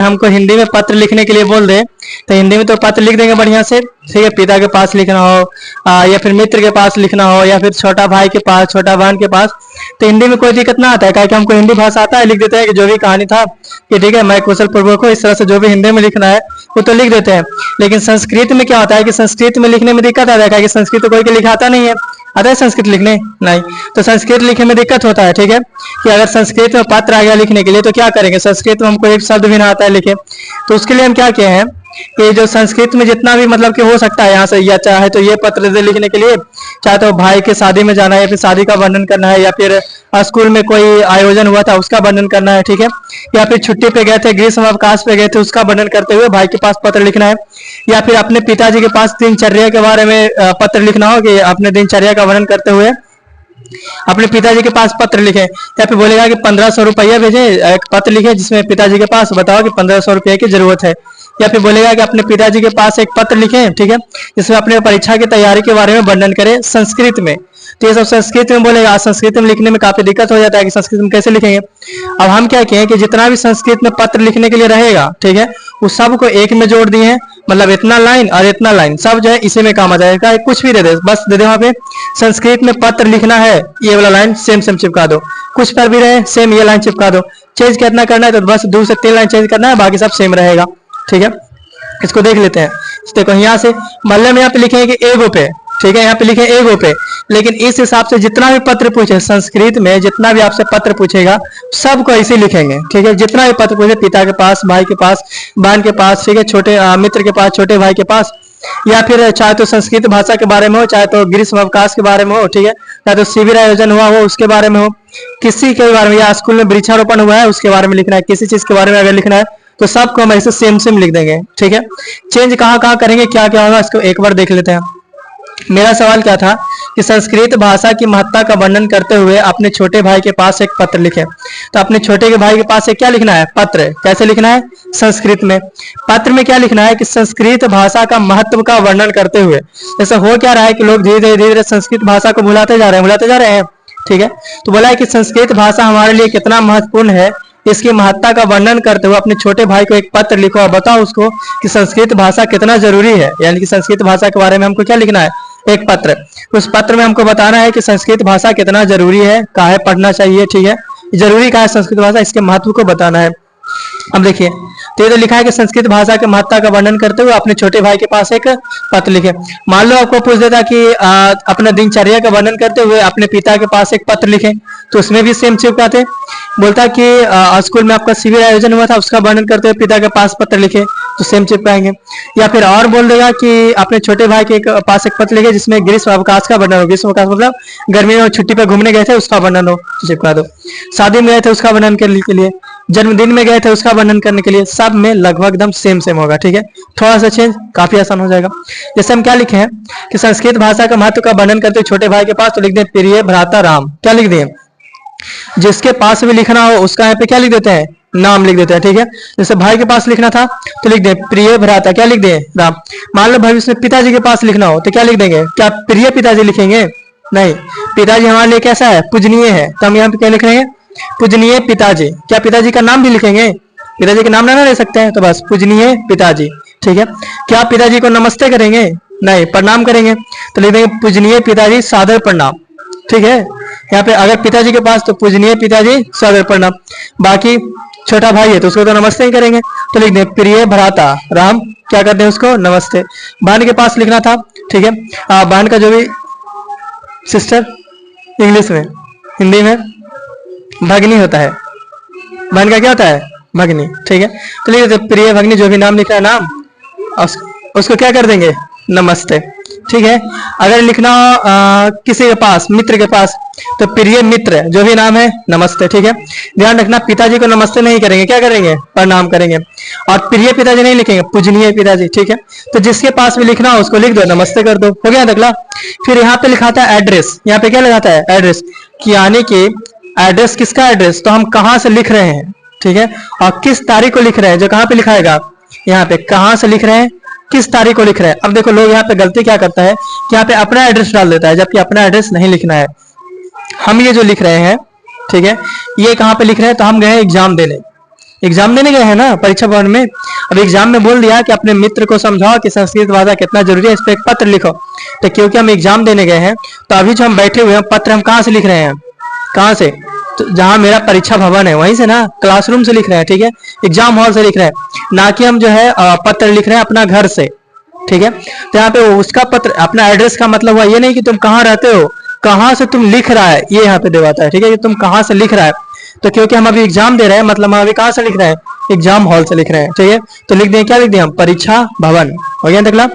हमको हिंदी में पत्र लिखने के लिए बोल दे तो हिंदी में तो पत्र लिख देंगे बढ़िया से, ठीक है। पिता के पास लिखना हो या फिर मित्र के पास लिखना हो या फिर छोटा भाई के पास, छोटा बहन के पास, तो हिंदी में कोई दिक्कत ना आता है, क्योंकि हमको हिंदी भाषा आता है। लिख देते हैं कि जो भी कहानी था कि ठीक है मैं कुशल पूर्वक हूँ, इस तरह से जो भी हिंदी में लिखना है वो तो लिख देते हैं। लेकिन संस्कृत में क्या होता है कि संस्कृत में लिखने में दिक्कत आता है, क्योंकि संस्कृत तो कोई के लिखाता नहीं है। आता है संस्कृत लिखने? नहीं। तो संस्कृत लिखने में दिक्कत होता है, ठीक है। कि अगर संस्कृत में पत्र आ गया लिखने के लिए तो क्या करेंगे, संस्कृत में हमको एक शब्द भी ना आता है लिखे, तो उसके लिए हम क्या किए हैं कि जो संस्कृत में जितना भी मतलब कि हो सकता है यहाँ से, या चाहे तो ये पत्र से लिखने के लिए, चाहे तो भाई के शादी में जाना है या फिर शादी का वर्णन करना है, या फिर स्कूल में कोई आयोजन हुआ था उसका वर्णन करना है, ठीक है। या फिर छुट्टी पे गए थे, ग्रीष्म अवकाश पे गए थे, उसका वर्णन करते हुए भाई के पास पत्र लिखना है। या फिर अपने पिताजी के पास दिनचर्या के बारे में पत्र लिखना हो कि अपने दिनचर्या का वर्णन करते हुए अपने पिताजी के पास पत्र लिखे। या फिर बोलेगा कि 1500 रुपया भेजे, एक पत्र लिखे जिसमें पिताजी के पास बताओ कि 1500 रुपये की जरूरत है। या फिर बोलेगा कि अपने पिताजी के पास एक पत्र लिखे, ठीक है, जिसमें अपने परीक्षा की तैयारी के बारे में वर्णन करें संस्कृत में। तो ये सब संस्कृत में बोलेगा। संस्कृत में लिखने में काफी दिक्कत हो जाता है कि संस्कृत में कैसे लिखेंगे। अब हम क्या किए कि जितना भी संस्कृत में पत्र लिखने के लिए रहेगा, ठीक है, उस सब को एक में जोड़ दिए हैं। मतलब इतना लाइन और इतना लाइन सब जो है इसी में काम आ जाएगा। कुछ भी दे दे, बस दे दे वहां पे संस्कृत में पत्र लिखना है, ये वाला लाइन सेम सेम चिपका दो। कुछ पर भी रहे सेम ये लाइन चिपका दो। चेंज कितना करना है तो बस 2 से 3 लाइन चेंज करना है, बाकी सब सेम रहेगा, ठीक है। इसको देख लेते हैं। देखो यहाँ से मतलब यहाँ पे लिखेंगे कि एगो पे, ठीक है, यहाँ पे लिखे एगो पे। लेकिन इस हिसाब से जितना भी पत्र पूछे संस्कृत में, जितना भी आपसे पत्र पूछेगा सबको ऐसे लिखेंगे, ठीक है। जितना भी पत्र पूछे, पिता के पास, भाई के पास, बहन के पास, ठीक है, छोटे मित्र के पास, छोटे भाई के पास, या फिर चाहे तो संस्कृत भाषा के बारे में हो, चाहे तो ग्रीष्म अवकाश के बारे में हो, ठीक है, चाहे तो शिविर आयोजन हुआ हो उसके बारे में हो, किसी के बारे में, या स्कूल में वृक्षारोपण हुआ है उसके बारे में लिखना है, किसी चीज के बारे में अगर लिखना है तो सबको हम ऐसे सेम सेम लिख देंगे, ठीक है। चेंज कहाँ कहाँ करेंगे, क्या क्या होगा, इसको एक बार देख लेते हैं। मेरा सवाल क्या था कि संस्कृत भाषा की महत्ता का वर्णन करते हुए अपने छोटे भाई के पास एक पत्र लिखे। तो अपने छोटे के भाई के पास एक क्या लिखना है, पत्र। कैसे लिखना है, संस्कृत में। पत्र में क्या लिखना है कि संस्कृत भाषा का महत्व का वर्णन करते हुए। जैसे हो क्या रहा है कि लोग धीरे धीरे संस्कृत भाषा को भुलाते जा रहे हैं, ठीक है। तो बोला है कि संस्कृत भाषा हमारे लिए कितना महत्वपूर्ण है, इसकी महत्ता का वर्णन करते हुए अपने छोटे भाई को एक पत्र लिखो और बताओ उसको कि संस्कृत भाषा कितना जरूरी है। यानी कि संस्कृत भाषा के बारे में हमको क्या लिखना है, एक पत्र। उस पत्र में हमको बताना है कि संस्कृत भाषा कितना जरूरी है, काहे पढ़ना चाहिए, ठीक है, जरूरी का है संस्कृत भाषा, इसके महत्व को बताना है। अब देखिए तो ये तो लिखा है कि संस्कृत भाषा के महत्ता का वर्णन करते हुए अपने छोटे भाई के पास एक पत्र लिखे। मान लो आपको पूछ देता कि अपना दिनचर्या का वर्णन करते हुए अपने पिता के पास एक पत्र लिखे, तो उसमें भी सेम चिपकाते। बोलता कि स्कूल में आपका शिविर आयोजन हुआ था उसका वर्णन करते हुए पिता के पास पत्र लिखे, तो सेम चिपकाएंगे। या फिर और बोल देगा कि अपने छोटे भाई के पास एक पत्र लिखे जिसमें ग्रीष्म अवकाश का वर्णन हो। ग्रीष्म अवकाश मतलब गर्मी में छुट्टी पर घूमने गए थे उसका वर्णन हो, तो चिपका दो। शादी में गए थे उसका वर्णन करने के लिए, जन्मदिन में गए थे उसका वर्णन करने के लिए, सब में लगभग एकदम सेम सेम होगा, ठीक है। थोड़ा सा चेंज काफी आसान हो जाएगा। जैसे हम क्या लिखे हैं कि संस्कृत भाषा का महत्व का वर्णन करते छोटे भाई के पास, तो लिख दें प्रिय भ्राता राम। क्या लिख दें, जिसके पास भी लिखना हो उसका यहाँ पे क्या लिख देते हैं, नाम लिख देते हैं, ठीक है। जैसे भाई के पास लिखना था तो लिख दें प्रिय भ्राता, क्या लिख दें, राम। मान लो भविष्य में पिताजी के पास लिखना हो तो क्या लिख देंगे, क्या प्रिय पिताजी लिखेंगे, नहीं, पिताजी हमारे लिए कैसा है, पूजनीय है, तो हम यहाँ पे क्या लिख रहे हैं, पूजनीय पिताजी। क्या पिताजी का नाम भी लिखेंगे, पिताजी का नाम ना ले सकते हैं, तो बस पूजनीय पिताजी, ठीक है। क्या पिताजी को नमस्ते करेंगे, नहीं, प्रणाम करेंगे, तो लिख देंगे पूजनीय पिताजी सादर प्रणाम, ठीक है। यहाँ पे अगर पिताजी के पास तो पूजनीय पिताजी सादर प्रणाम। बाकी छोटा भाई है तो उसको तो नमस्ते ही करेंगे, तो लिख दें प्रिय भ्राता राम, क्या करते हैं उसको, नमस्ते। बहन के पास लिखना था, ठीक है, बहन का जो भी सिस्टर इंग्लिश में, हिंदी में भगनी होता है, बहन का क्या होता है, भगनी, ठीक है। तो लिख देते प्रिय भगनी, जो भी नाम लिखा है नाम, उसको क्या कर देंगे, नमस्ते, ठीक है। अगर लिखना किसी के पास, मित्र के पास, तो प्रिय मित्र, जो भी नाम है, नमस्ते, ठीक है। ध्यान रखना पिताजी को नमस्ते नहीं करेंगे, क्या करेंगे, प्रणाम करेंगे। और प्रिय पिताजी नहीं लिखेंगे, पूजनीय पिताजी, ठीक है। तो जिसके पास भी लिखना हो उसको लिख दो, नमस्ते कर दो, हो गया अगला। फिर यहाँ पे लिखा था एड्रेस, यहाँ पे क्या लगाता है, एड्रेस, यानी कि एड्रेस किसका एड्रेस, तो हम कहाँ से लिख रहे हैं, ठीक है, और किस तारीख को लिख रहे हैं, जो कहाँ पे लिखाएगा, यहाँ पे कहाँ से लिख रहे हैं, किस तारीख को लिख रहे हैं। अब देखो लोग यहाँ पे गलती क्या करता है कि यहाँ पे अपना एड्रेस डाल देता है, जबकि अपना एड्रेस नहीं लिखना है। हम ये जो लिख रहे हैं, ठीक है, ये कहाँ पे लिख रहे हैं, तो हम गए एग्जाम देने, एग्जाम देने गए हैं ना परीक्षा भवन में। अब एग्जाम में बोल दिया कि अपने मित्र को समझाओ कि संस्कृत भाषा कितना जरूरी है, इस पर एक पत्र लिखो। तो क्योंकि हम एग्जाम देने गए हैं तो अभी जो हम बैठे हुए हैं पत्र हम कहाँ से लिख रहे हैं, कहाँ से, तो जहाँ मेरा परीक्षा भवन है वहीं से ना, क्लासरूम से लिख रहे हैं, ठीक है, एग्जाम हॉल से लिख रहे हैं, ना कि हम जो है पत्र लिख रहे हैं अपना घर से, ठीक है। तो यहाँ पे उसका पत्र, अपना एड्रेस का मतलब हुआ ये नहीं कि तुम कहाँ रहते हो, कहाँ से तुम लिख रहा है, ये यहाँ पे दिखाता है, ठीक है, कि तुम कहाँ से लिख रहा है। तो क्योंकि हम अभी एग्जाम दे रहे हैं मतलब हम अभी कहाँ से लिख रहे हैं, एग्जाम हॉल से लिख रहे हैं, ठीक है। तो लिख दें, क्या लिख दें हम, परीक्षा भवन, हो गया अगला।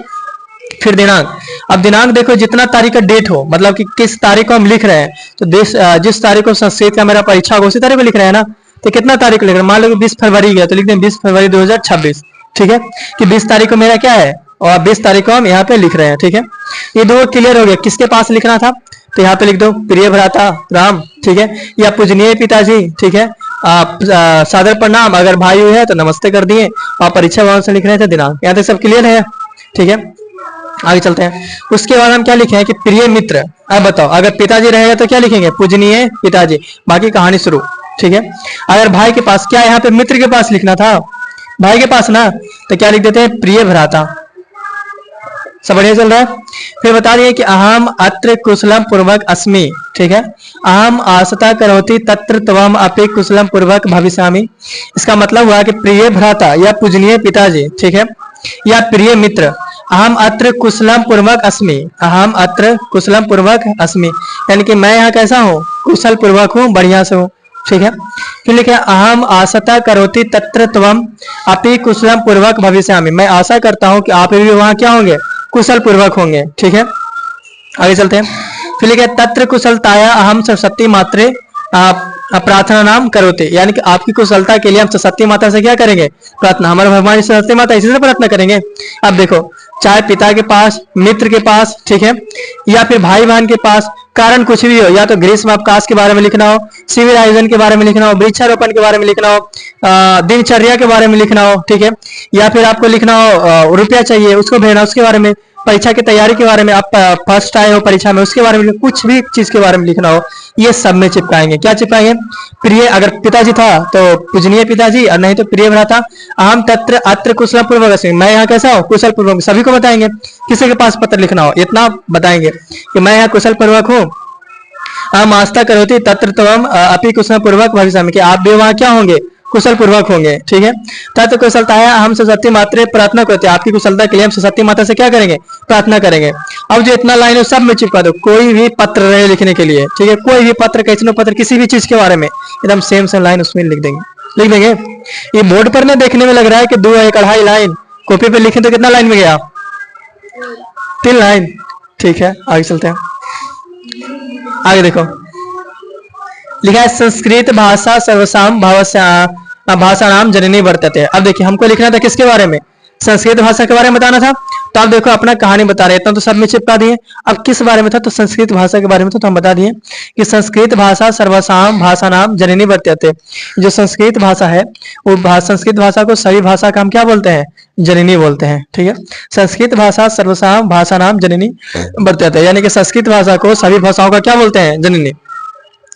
फिर दिनांक, अब दिनांक देखो जितना तारीख का डेट हो, मतलब कि किस तारीख को हम लिख रहे हैं, तो जिस तारीख को संस्कृत का मेरा परीक्षा होगा उसी तारीख को लिख रहे हैं ना। तो कितना तारीख को लिख रहे हैं, मान लो 20 फरवरी गया तो लिख दें 20 फरवरी 2026, ठीक है, कि 20 तारीख को मेरा क्या है और 20 तारीख को हम यहाँ पे लिख रहे हैं, ठीक है। ये दो क्लियर हो गया। किसके पास लिखना था, तो यहाँ पे लिख दो प्रिय भ्राता राम, ठीक है, या पूजनीय पिताजी, ठीक है, आप सादर प्रणाम, अगर भाई हुए है तो नमस्ते कर दिए, और परीक्षा भवन से लिख रहे थे दिनांक। यहाँ तक सब क्लियर है, ठीक है। आगे चलते हैं। उसके बाद हम क्या लिखे हैं कि प्रिय मित्र। अब बताओ अगर पिताजी रहेगा तो क्या लिखेंगे, पूजनीय पिताजी, बाकी कहानी शुरू, ठीक है। अगर भाई के पास, क्या यहाँ पे मित्र के पास लिखना था, भाई के पास ना, तो क्या लिख देते हैं प्रिय भ्राता। सब बढ़िया चल रहा है। फिर बता रही है कि अहम अत्र कुशलम पूर्वक अस्मि, ठीक है, अहम आसता करोति तत्र त्वम अपि कुशलम पूर्वक भविष्यामि। इसका मतलब हुआ कि प्रिय भ्राता या पूजनीय पिताजी, ठीक है, या प्रिय मित्र, अहम अत्र कुशलम पूर्वक अस्मि, अहम अत्र कुशलम पूर्वक अस्मि, यानी कि मैं यहाँ कैसा हूँ, कुशल पूर्वक हूँ, बढ़िया से हूँ, ठीक है। फिर लिखे अहम आसता करोति तत्र त्वम अपि कुशलम पूर्वक भविष्यामि, मैं आशा करता हूँ कि आप भी वहाँ क्या होंगे, कुशल पूर्वक होंगे, ठीक है। आगे चलते हैं। फिर लिखे तत्र कुशलताया अहम सरस्वती मात्रे प्रार्थना नाम करोते, यानी कि आपकी कुशलता के लिए हम सरस्वती माता से क्या करेंगे, प्रार्थना, हमारे भगवान सरस्वती माता इसी से प्रार्थना करेंगे। अब देखो चाहे पिता के पास, मित्र के पास, ठीक है, या फिर भाई बहन के पास, कारण कुछ भी हो, या तो ग्रीष्म अवकाश के बारे में लिखना हो, सिविल आयोजन के बारे में लिखना हो, वृक्षारोपण के बारे में लिखना हो, दिनचर्या के बारे में लिखना हो, ठीक है, या फिर आपको लिखना हो रुपया चाहिए उसको भेजना, उसके बारे में, परीक्षा की तैयारी के बारे में, आप फर्स्ट आए हो परीक्षा में उसके बारे में, कुछ भी चीज के बारे में लिखना हो, ये सब में चिपकाएंगे। क्या चिपकाएंगे, प्रिय, अगर पिताजी था तो पूजनीय पिताजी, और नहीं तो प्रिय भ्राता, अहम तत्र अत्र कुशल पूर्वक, मैं यहाँ कैसा हूँ, कुशल पूर्वक, सभी को बताएंगे। किसी के पास पत्र लिखना हो इतना बताएंगे कि मैं यहाँ कुशल पूर्वक हूँ, हम आस्था करोति तत्र त्वम अपि कुशल पूर्वक भविष्यामि, कि आप भी वहाँ क्या होंगे, कुशल पूर्वक होंगे, ठीक है। तत्र कुशलता है हम सरस्वती मात्रे प्रार्थना करते हैं, आपकी कुशलता के लिए हम सरस्वती माता से क्या करेंगे, प्रार्थना करेंगे। अब जो इतना लाइन है सब में चिपका दो, कोई भी पत्र रहे लिखने के लिए, ठीक है, कोई भी पत्र, कैसे पत्र, किसी भी चीज के बारे में एकदम सेम सेम लाइन उसमें लिख देंगे। ये बोर्ड पर नहीं देखने में लग रहा है कि 2 1 2.5 लाइन, कॉपी पे लिखे तो कितना लाइन में गया, 3 लाइन, ठीक है। आगे चलते हैं। आगे देखो लिखा है संस्कृत भाषा सर्वसाम भाषा नाम जननी वर्तते। अब देखिए हमको लिखना था किसके बारे में, संस्कृत भाषा के बारे में बताना था, तो आप देखो अपना कहानी बता रहे, इतना तो सब में चिपका दिए। अब किस बारे में था, तो संस्कृत भाषा के बारे में था, तो हम बता दिए कि संस्कृत भाषा सर्वसाम भाषा नाम जननी वर्तते। जो संस्कृत भाषा है वो संस्कृत भाषा को सभी भाषा का हम क्या बोलते हैं, जननी बोलते हैं, ठीक है। संस्कृत भाषा सर्वसाम भाषा नाम जननी वर्तते, यानी कि संस्कृत भाषा को सभी भाषाओं का क्या बोलते हैं, जननी।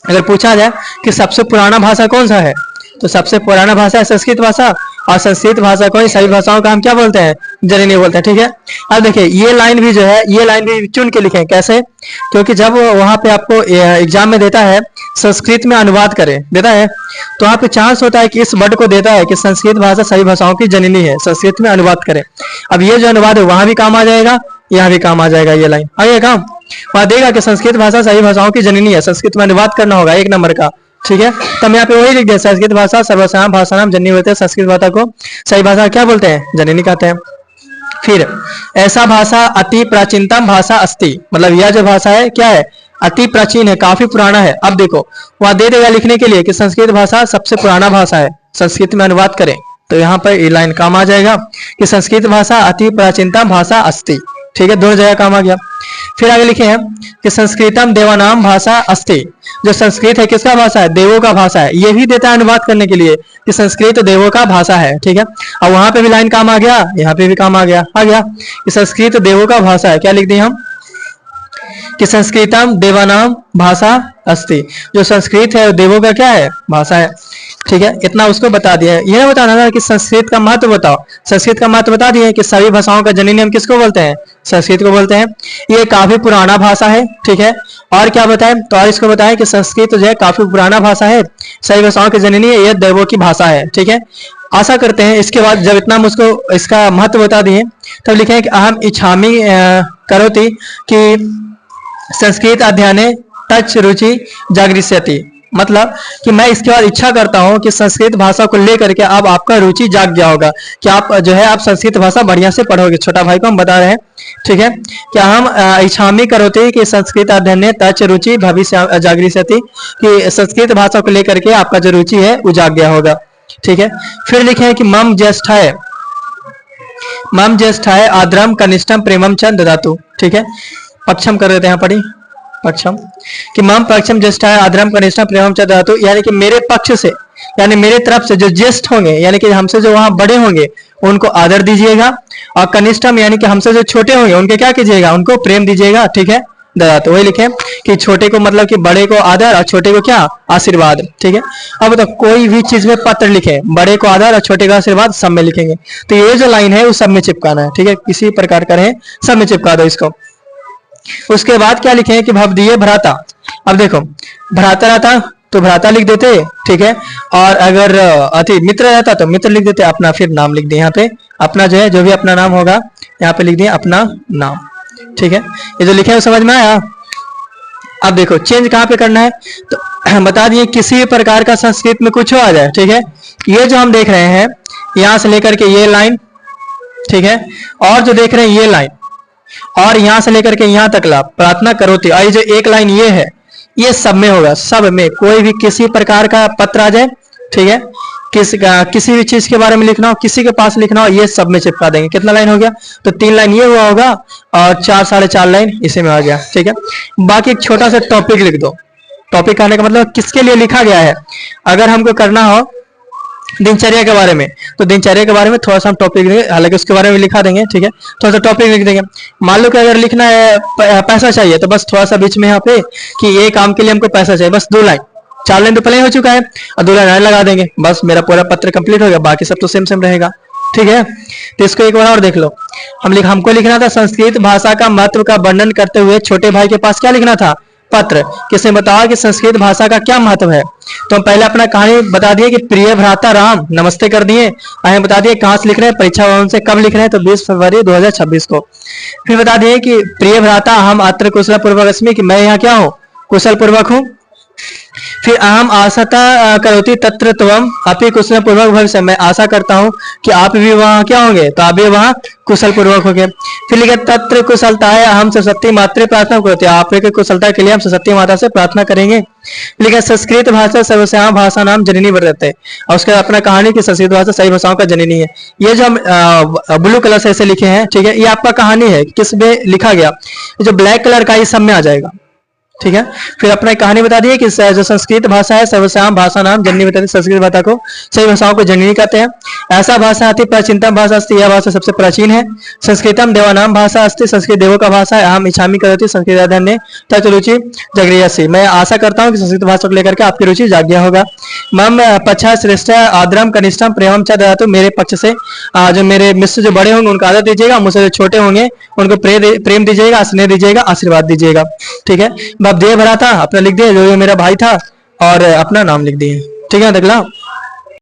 अगर पूछा जाए कि सबसे पुराना भाषा कौन सा है, तो सबसे पुराना भाषा है संस्कृत भाषा, और संस्कृत भाषा को ही सभी भाषाओं का हम क्या बोलते हैं, जननी बोलते हैं, ठीक है। अब देखिए ये लाइन भी जो है, ये लाइन भी चुन के लिखें, कैसे, क्योंकि जब वहां पे आपको एग्जाम में देता है संस्कृत में अनुवाद करे देता है, तो वहां पे चांस होता है कि इस वर्ड को देता है कि संस्कृत भाषा सभी भाषाओं की जननी है, संस्कृत में अनुवाद करें। अब ये जो अनुवाद है वहां भी काम आ जाएगा, यहाँ भी काम आ जाएगा, ये लाइन आइए काम वहां देगा कि संस्कृत भाषा सभी भाषाओं की जननी है, संस्कृत में अनुवाद करना होगा 1 नंबर का, ठीक है। तो हम यहाँ पे वही लिख दें, संस्कृत भाषा सर्वसाम भाषा नाम जननी बोलते हैं, संस्कृत भाषा को सही भाषा क्या बोलते हैं, जननी कहते हैं। फिर ऐसा भाषा अति प्राचीनतम भाषा अस्ति, मतलब यह जो भाषा है क्या है, अति प्राचीन है, काफी पुराना है। अब देखो वहां दे देगा लिखने के लिए कि संस्कृत भाषा सबसे पुराना भाषा है, संस्कृत में अनुवाद करें, तो यहाँ पर ये लाइन काम आ जाएगा कि संस्कृत भाषा अति प्राचीनतम भाषा अस्ति, ठीक है, दोनों जगह काम आ गया। फिर आगे लिखे हैं कि संस्कृतम देवानाम भाषा अस्ति, जो संस्कृत है किसका भाषा है, देवों का भाषा है, ये भी देता है अनुवाद करने के लिए कि संस्कृत देवों का भाषा है, ठीक है। अब वहां पे भी लाइन काम आ गया, यहाँ पे भी काम आ गया कि संस्कृत देवों का भाषा है, क्या लिख दिए हम कि संस्कृतम देवानाम भाषा अस्ति, जो संस्कृत है देवों का क्या है, भाषा है। ठीक है, इतना उसको बता दिया है। ये बताना था कि संस्कृत का महत्व बताओ। संस्कृत का महत्व बता दिया है कि सभी भाषाओं का जननी हम किसको बोलते हैं? संस्कृत को बोलते हैं। ये काफी पुराना भाषा है, ठीक है। और क्या बताएं? तो और इसको बताएं कि संस्कृत जो है काफी पुराना भाषा है, सभी भाषाओं की जननी है, यह देवों की भाषा है, ठीक है। आशा करते हैं इसके बाद जब इतना हम उसको इसका महत्व बता दिए, तब लिखे कि अहम इच्छामि करोति कि संस्कृत अध्ययने तच्च रुचि जागरिष्यति। मतलब कि मैं इसके बाद इच्छा करता हूं कि संस्कृत भाषा को लेकर के अब आपका रुचि जाग गया होगा, कि आप जो है आप संस्कृत भाषा बढ़िया से पढ़ोगे। छोटा भाई को हम बता रहे हैं, ठीक है। क्या हम इच्छामि करोति कि संस्कृत अध्ययने तच्च रुचि भविष्य जागरिष्यति, कि संस्कृत भाषा को लेकर के आपका जो रुचि है वो जाग गया होगा, ठीक है। फिर लिखे हैं कि मम ज्येष्ठाय आद्रम कनिष्ठम प्रेमम च ददातु, ठीक है। पक्षम कर देते हैं, पढ़ी पक्षम कि मम पक्षम ज्येष्ठाय आद्रम कनिष्ठम प्रेमम च ददातु, यानी कि मेरे पक्ष से, यानी मेरे तरफ से जो ज्येष्ठ होंगे, यानी कि हमसे जो वहां बड़े होंगे उनको आदर दीजिएगा, और कनिष्ठम यानी कि हमसे जो छोटे होंगे उनके क्या कीजिएगा? उनको प्रेम दीजिएगा, ठीक है। ददातु वही लिखे कि छोटे को मतलब कि बड़े को आदर और छोटे को क्या? आशीर्वाद, ठीक है। अब तो कोई भी चीज में पत्र लिखे, बड़े को आदर और छोटे को आशीर्वाद सब में लिखेंगे, तो ये जो लाइन है वो सब में चिपकाना है, ठीक है। किसी प्रकार का रहे सब में चिपका दो इसको। उसके बाद क्या लिखे कि भवदीय भ्राता। अब देखो भ्राता रहता तो भ्राता लिख देते, ठीक है। और अगर अति मित्र रहता तो मित्र लिख देते, अपना फिर नाम लिख दिए यहाँ पे, अपना जो है जो भी अपना नाम होगा यहाँ पे लिख दिए अपना नाम, ठीक है। ये जो लिखे है समझ में आया? अब देखो चेंज कहाँ पे करना है, तो बता दिए किसी प्रकार का संस्कृत में कुछ हो आ जाए, ठीक है। ये जो हम देख रहे हैं यहां से लेकर के ये लाइन, ठीक है, और जो देख रहे हैं ये लाइन, और यहां से लेकर के यहां तक ला प्रार्थना करो थी, और ये जो एक लाइन ये है, ये सब में होगा। सब में कोई भी किसी प्रकार का पत्र आ जाए, ठीक है, किसी भी चीज के बारे में लिखना हो, किसी के पास लिखना हो, ये सब में चिपका देंगे। कितना लाइन हो गया? तो 3 लाइन ये हुआ होगा और 4 साढ़े 4 लाइन इसी में आ गया, ठीक है। बाकी एक छोटा सा टॉपिक लिख दो। टॉपिक आने का मतलब किसके लिए लिखा गया है। अगर हमको करना हो दिनचर्या के बारे में, तो दिनचर्या के बारे में थोड़ा सा हम टॉपिक लिखेंगे, हालांकि उसके बारे में लिखा देंगे, ठीक है। थोड़ा सा टॉपिक लिख देंगे। मान लो कि अगर लिखना है पैसा चाहिए, तो बस थोड़ा सा बीच में यहाँ पे कि ये काम के लिए हमको पैसा चाहिए, बस 2 लाइन, 4 लाइन तो पहले हो चुका है और 2 लाइन लगा देंगे, बस मेरा पूरा पत्र कंप्लीट हो गया। बाकी सब तो सेम सेम रहेगा, ठीक है। तो इसको एक बार और देख लो। हमको लिखना था संस्कृत भाषा का महत्व का वर्णन करते हुए छोटे भाई के पास क्या लिखना था? पत्र। किसने बताया कि संस्कृत भाषा का क्या महत्व है? तो हम पहले अपना कहानी बता दिए कि प्रिय भ्राता राम, नमस्ते कर दिए। हमें बता दिए कहाँ से लिख रहे हैं, परीक्षा भवन से कब लिख रहे हैं, तो 20 फरवरी 2026 को। फिर बता दिए कि प्रिय भ्राता हम अत्र कुशल पूर्वक अस्मि, कि मैं यहाँ क्या हूँ? कुशल पूर्वक हूँ। फिर अहम आशा करोति तत्र त्वम अपि कुशल पूर्वक भविष्य, मैं आशा करता हूँ कि आप भी वहाँ क्या होंगे, तो आप भी वहाँ कुशल पूर्वक होंगे। फिर लिखे तत्र कुशलता है हम सरस्वती मात्र प्रार्थना करते हैं, आप की कुशलता के लिए हम सरस्वती माता से प्रार्थना करेंगे। लिखा संस्कृत भाषा सर्वस्याम भाषा नाम जननी वर्तते है, और उसके अपना कहानी की संस्कृत भाषा सही भाषाओं का जननी है। ये जो हम ब्लू कलर से ऐसे लिखे हैं, ठीक है, ये आपका कहानी है किस में लिखा गया। जो ब्लैक कलर का ये सब में आ जाएगा, ठीक है। फिर अपना कहानी बता दिए कि जो संस्कृत भाषा है सर्वश्याम भाषा नाम जननी बताती, संस्कृत भाषा को सही भाषाओं को जननी कहते हैं। ऐसा भाषा अति प्राचीनतम भाषा अस्ति, यह भाषा सबसे प्राचीन है। संस्कृतम देवानाम भाषा अस्ति, संस्कृत देवों का भाषा है। हम इच्छामि करती संस्कृत अध्ययन ने तत् रुचि जगरियसी, मैं आशा करता हूँ कि संस्कृत भाषा को लेकर के आपकी रुचि जाग गया होगा। मम पच्छा श्रेष्ठ आद्रम कनिष्ठम प्रेमम च ददातु, मेरे पक्ष से जो मेरे मित्र जो बड़े होंगे उनका आदर दीजिएगा, मुझसे जो छोटे होंगे उनको प्रेम दीजिएगा, स्नेह दीजिएगा, आशीर्वाद दीजिएगा, ठीक है। अब देह भरा था अपना लिख दिया, जो मेरा भाई था, और अपना नाम लिख दिए, ठीक है। अगला